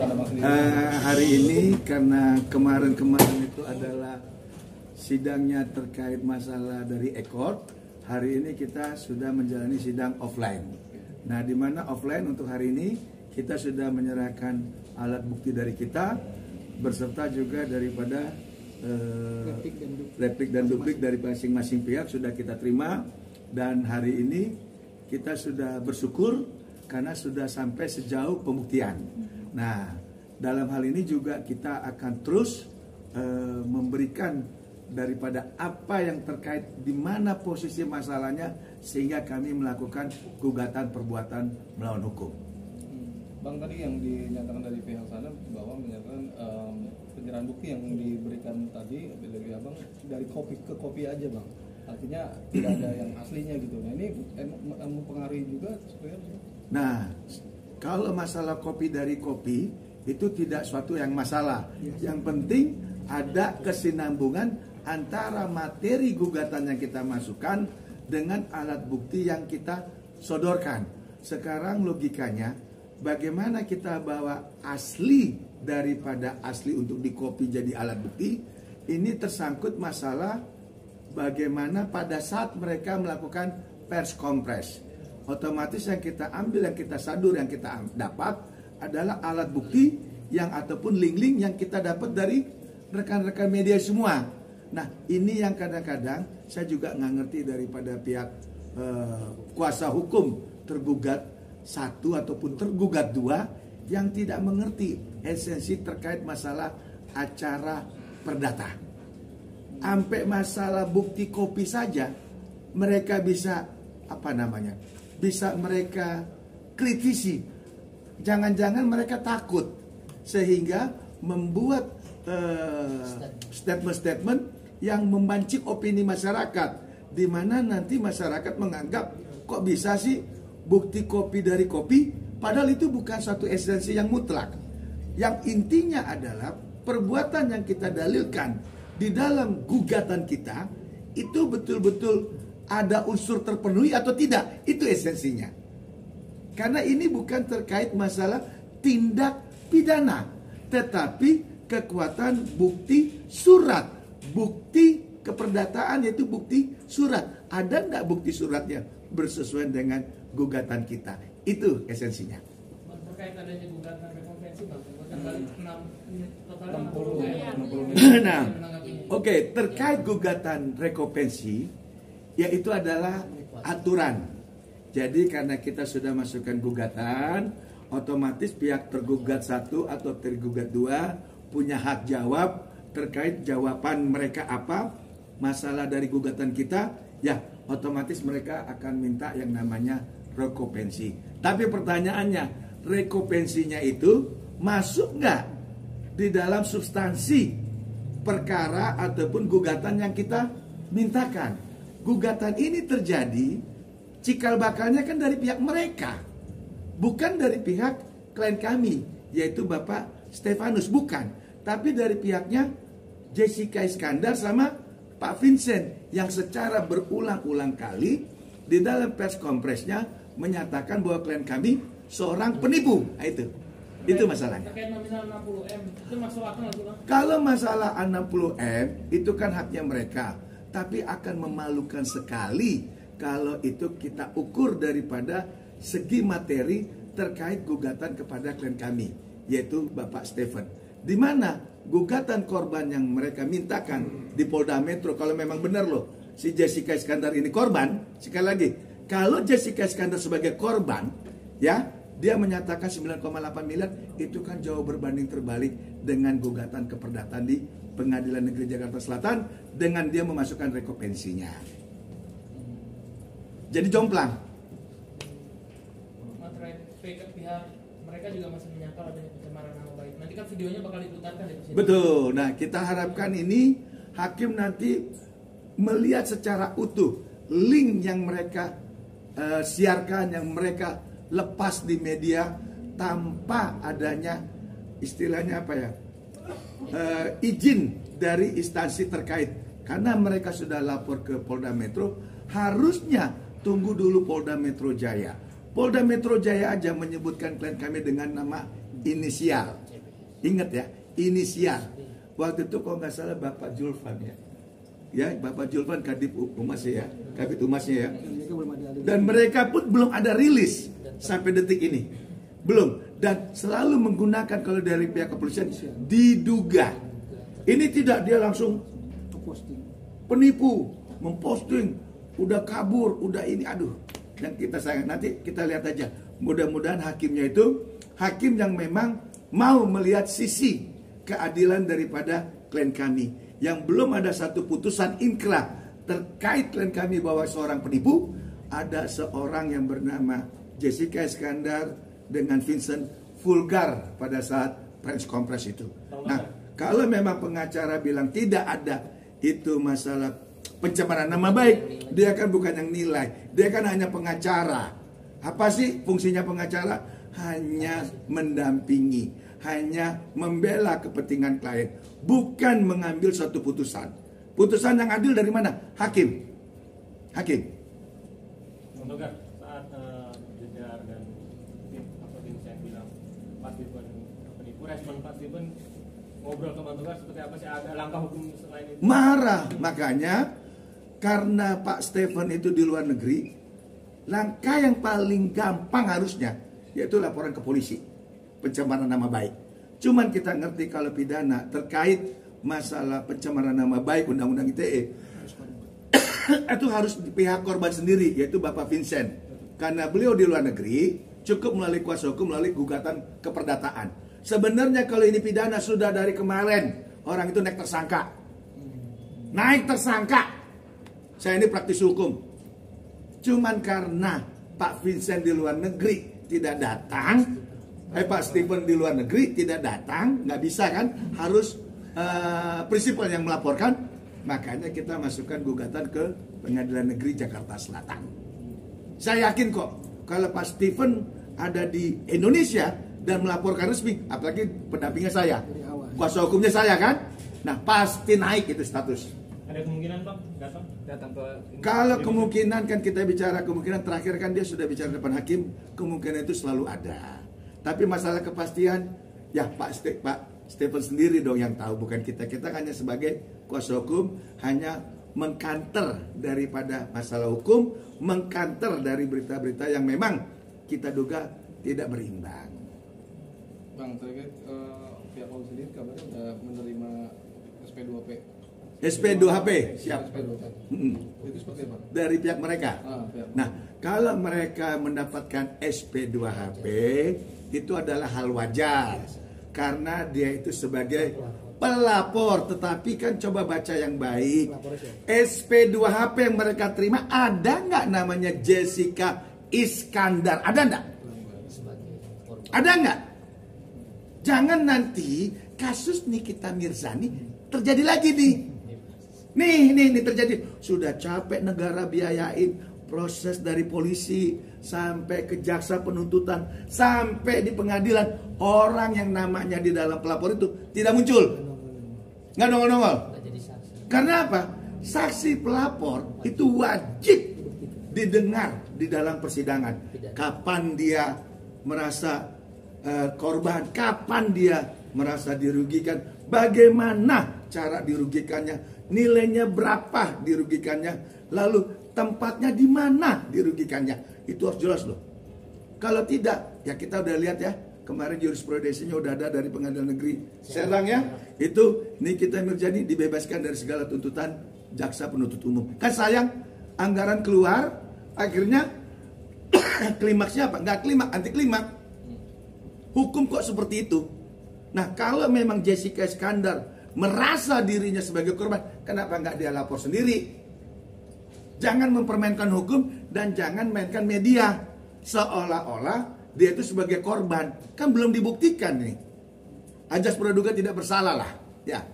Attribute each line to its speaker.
Speaker 1: Hari ini karena kemarin itu adalah sidangnya terkait masalah dari ekor. Hari ini kita sudah menjalani sidang offline. Nah, di mana offline untuk hari ini kita sudah menyerahkan alat bukti dari kita beserta juga daripada replik dan duplik dari masing-masing pihak sudah kita terima, dan hari ini kita sudah bersyukur karena sudah sampai sejauh pembuktian. Nah, dalam hal ini juga kita akan terus memberikan daripada apa yang terkait di mana posisi masalahnya sehingga kami melakukan gugatan perbuatan melawan hukum.
Speaker 2: Bang, tadi yang dinyatakan dari pihak sana bahwa menyatakan penyerahan bukti yang diberikan tadi dari abang dari kopi ke kopi aja, Bang. Artinya tidak ada yang aslinya gitu. Nah, ini mempengaruhi juga supaya.
Speaker 1: Nah, kalau masalah kopi dari kopi itu tidak suatu yang masalah. Yang penting ada kesinambungan antara materi gugatan yang kita masukkan dengan alat bukti yang kita sodorkan. Sekarang logikanya, bagaimana kita bawa asli daripada asli untuk dikopi jadi alat bukti? Ini tersangkut masalah bagaimana pada saat mereka melakukan pers kompres. Otomatis yang kita ambil, yang kita sadur, yang kita dapat adalah alat bukti yang ataupun link-link yang kita dapat dari rekan-rekan media semua. Nah, ini yang kadang-kadang saya juga nggak ngerti daripada pihak kuasa hukum tergugat satu ataupun tergugat dua yang tidak mengerti esensi terkait masalah acara perdata. Sampai masalah bukti kopi saja mereka bisa bisa mereka kritisi. Jangan-jangan mereka takut sehingga membuat statement-statement yang memancing opini masyarakat, di mana nanti masyarakat menganggap kok bisa sih bukti kopi dari kopi, padahal itu bukan satu esensi yang mutlak. Yang intinya adalah perbuatan yang kita dalilkan di dalam gugatan kita itu betul-betul ada unsur terpenuhi atau tidak, itu esensinya. Karena ini bukan terkait masalah tindak pidana, tetapi kekuatan bukti surat, bukti keperdataan, yaitu bukti surat. Ada enggak bukti suratnya bersesuaian dengan gugatan kita? Itu esensinya.
Speaker 3: Terkait adanya gugatan rekonvensi, Bang, balik 60.
Speaker 1: Nah, oke, terkait gugatan rekonvensi, yaitu adalah aturan. Jadi karena kita sudah masukkan gugatan, otomatis pihak tergugat satu atau tergugat dua punya hak jawab terkait jawaban mereka apa masalah dari gugatan kita, ya otomatis mereka akan minta yang namanya rekopensi. Tapi pertanyaannya, rekopensinya itu masuk nggak di dalam substansi perkara ataupun gugatan yang kita mintakan? Gugatan ini terjadi cikal bakalnya kan dari pihak mereka, bukan dari pihak klien kami, yaitu Bapak Stefanus, bukan, tapi dari pihaknya Jessica Iskandar sama Pak Vincent yang secara berulang-ulang kali di dalam pers kompresnya menyatakan bahwa klien kami seorang penipu. Nah, itu masalahnya.
Speaker 3: Terkait nominal 60M, itu masuk akal nggak, Bang?
Speaker 1: Kalau masalah 60M itu kan haknya mereka, tapi akan memalukan sekali kalau itu kita ukur daripada segi materi terkait gugatan kepada klien kami, yaitu Bapak Stephen. Di mana gugatan korban yang mereka mintakan di Polda Metro, kalau memang benar loh si Jessica Iskandar ini korban, sekali lagi, kalau Jessica Iskandar sebagai korban, ya dia menyatakan 9,8 miliar, itu kan jauh berbanding terbalik dengan gugatan keperdataan di Pengadilan Negeri Jakarta Selatan dengan dia memasukkan rekopensinya. Jadi jomplang.
Speaker 3: Pihak mereka juga masih menyangkal adanya pencemaran nama baik. Nanti kan videonya bakal diputarkan ya, Presiden?
Speaker 1: Betul. Nah, kita harapkan ini hakim nanti melihat secara utuh link yang mereka siarkan, yang mereka lepas di media tanpa adanya istilahnya apa ya, izin dari instansi terkait. Karena mereka sudah lapor ke Polda Metro, harusnya tunggu dulu Polda Metro Jaya. Polda Metro Jaya aja menyebutkan klien kami dengan nama inisial. Ingat ya, inisial. Waktu itu kalau nggak salah Bapak Julfan ya. Ya, Bapak Julfan Kadip Umasnya ya, Kabid Umasnya ya. Dan mereka pun belum ada rilis sampai detik ini. Belum. Dan selalu menggunakan kalau dari pihak kepolisian diduga. Ini tidak dia langsung penipu, memposting, udah kabur, udah ini, aduh. Dan kita sayang, nanti kita lihat aja. Mudah-mudahan hakimnya itu hakim yang memang mau melihat sisi keadilan daripada klien kami, yang belum ada satu putusan inkrah terkait klien kami bahwa seorang penipu. Ada seorang yang bernama Jessica Iskandar dengan Vincent vulgar pada saat press conference itu. Nah, kalau memang pengacara bilang tidak ada itu masalah pencemaran nama baik, dia kan bukan yang nilai, dia kan hanya pengacara. Apa sih fungsinya pengacara? Hanya mendampingi, hanya membela kepentingan klien, bukan mengambil suatu putusan. Putusan yang adil dari mana? Hakim.
Speaker 4: Bang Togar, saat Jedar dan tim saya bilang Pak Stephen penipu, respon Pak Stephen ngobrol ke Bang Togar seperti apa sih? Ada langkah hukum selain itu?
Speaker 1: Marah, makanya karena Pak Stephen itu di luar negeri, langkah yang paling gampang harusnya yaitu laporan ke polisi, pencemaran nama baik. Cuman kita ngerti kalau pidana terkait masalah pencemaran nama baik Undang-Undang ITE itu harus di pihak korban sendiri, yaitu Bapak Vincent. Karena beliau di luar negeri, cukup melalui kuasa hukum, melalui gugatan keperdataan. Sebenarnya kalau ini pidana sudah dari kemarin, orang itu naik tersangka. Saya ini praktis hukum. Cuman karena Pak Vincent di luar negeri tidak datang, Pak Stephen di luar negeri tidak datang, nggak bisa kan, harus prinsipal yang melaporkan. Makanya kita masukkan gugatan ke Pengadilan Negeri Jakarta Selatan. Saya yakin kok kalau Pak Stephen ada di Indonesia dan melaporkan resmi, apalagi pendampingnya saya, kuasa hukumnya saya kan, nah pasti naik itu status.
Speaker 4: Ada kemungkinan Bang datang ke?
Speaker 1: Kalau kemungkinan kan kita bicara kemungkinan terakhir kan dia sudah bicara depan hakim, kemungkinan itu selalu ada. Tapi masalah kepastian ya Pak Stephen sendiri dong yang tahu, bukan kita. Kita hanya sebagai kuasa hukum hanya mengkanter daripada masalah hukum, mengkanter dari berita-berita yang memang kita duga tidak berimbang.
Speaker 2: Bang, terkait pihak polisi sendiri kabarnya udah menerima SP2P.
Speaker 1: SP2HP siap.
Speaker 2: SP2P. Itu seperti apa?
Speaker 1: Dari pihak mereka.
Speaker 2: Pihak.
Speaker 1: Nah, kalau mereka mendapatkan SP2HP itu adalah hal wajar karena dia itu sebagai pelapor. Tetapi kan coba baca yang baik. SP2HP yang mereka terima ada nggak namanya Jessica Iskandar? Ada nggak? Ada nggak? Jangan nanti kasus Nikita Mirzani terjadi lagi nih. Nih terjadi. Sudah capek negara biayain proses dari polisi sampai ke jaksa penuntutan sampai di pengadilan, orang yang namanya di dalam pelapor itu tidak muncul, nggak nongol-nongol. Karena apa? Saksi pelapor itu wajib didengar di dalam persidangan. Kapan dia merasa korban, kapan dia merasa dirugikan, bagaimana cara dirugikannya, nilainya berapa dirugikannya, lalu tempatnya di mana dirugikannya. Itu harus jelas loh. Kalau tidak, ya kita udah lihat ya, kemarin jurisprudensinya udah ada dari Pengadilan Negeri Serang ya, itu Nikita Mirzani dibebaskan dari segala tuntutan jaksa penuntut umum. Kan sayang, anggaran keluar, akhirnya klimaksnya apa? Nggak klimaks, anti klimaks. Hukum kok seperti itu. Nah, kalau memang Jessica Iskandar merasa dirinya sebagai korban, kenapa nggak dia lapor sendiri? Jangan mempermainkan hukum dan jangan mainkan media seolah-olah dia itu sebagai korban. Kan belum dibuktikan nih. Ajas praduga tidak bersalah lah. Ya.